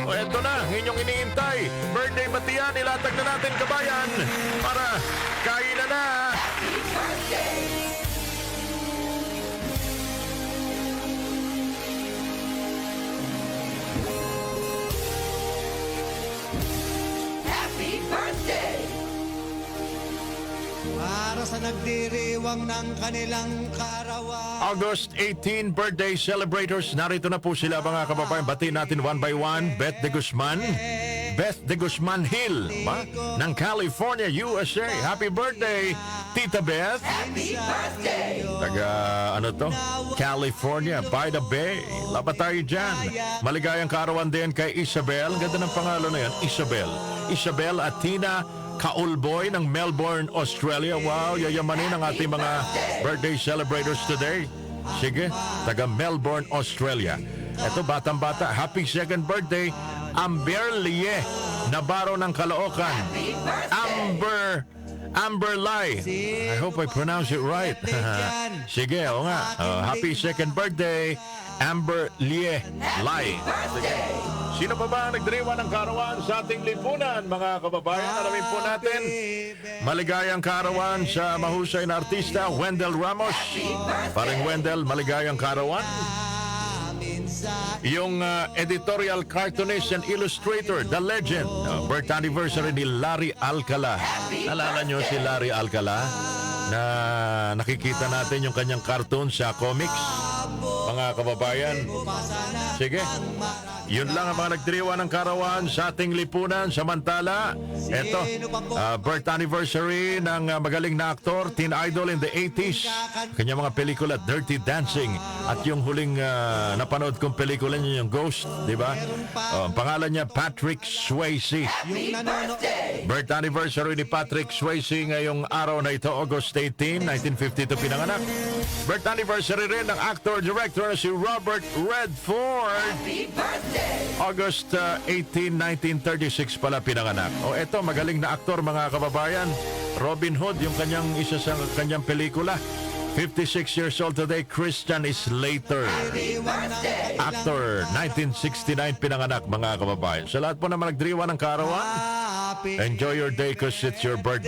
O eto na, inyong iniintay. Birthday batian, ilatag na natin kabayan para kainan na. Happy birthday! Para sa nagdiriwang ng kanilang kaarawan. August 18 birthday celebrators. Narito na po sila mga kababayan. Batiin natin one by one. Beth de Guzman. Beth de Guzman Hill ng California, USA. Happy birthday, Tita Beth. Happy birthday! Taga, ano to? California, by the Bay. Labat tayo dyan. Maligayang kaarawan din kay Isabel. Ang ganda ng pangalan na yan, Isabel. Isabel at Tina Kaulboy ng Melbourne, Australia. Wow, yayamanin ang ating mga birthday celebrators today. Sige, taga Melbourne, Australia. Ito, batang-bata. Happy second birthday, Amber Lie, Navarro ng Caloocan. Amber Lai. I hope I pronounce it right. Sige, o nga. Happy second birthday, Amber Lie. Sige. Sino pa ba ang nagdiriwa ng karawan sa ating lipunan, mga kababayan? Alamin po natin. Maligayang karawan sa mahusay na artista, Wendell Ramos. Paring Wendell, maligayang karawan. Yung editorial cartoonist and illustrator, the legend, birth anniversary ni Larry Alcala. Alala nyo si Larry Alcala na nakikita natin yung kanyang cartoon sa comics, mga kababayan. Sige, yun lang ang mga nagdiriwa ng karawan sa ating lipunan. Samantala, eto, birth anniversary ng magaling na aktor, teen idol in the 80s. Kanyang mga pelikula, Dirty Dancing. At yung huling napanood kong pelikula niya, yung Ghost, di ba? Ang pangalan niya, Patrick Swayze. Birth anniversary ni Patrick Swayze ngayong araw na ito, August 18, 1952 pinanganak. Birth anniversary rin ng actor-director na si Robert Redford. Happy birthday! August 18, 1936 pala pinanganak. O eto, magaling na aktor mga kababayan. Robin Hood, yung kanyang isa sa kanyang pelikula. 56 years old today, Christian Slater. Actor, 1969 pinanganak mga kababayan. Sa lahat po naman nagdiriwa ng kaarawan, enjoy your day because it's your birthday.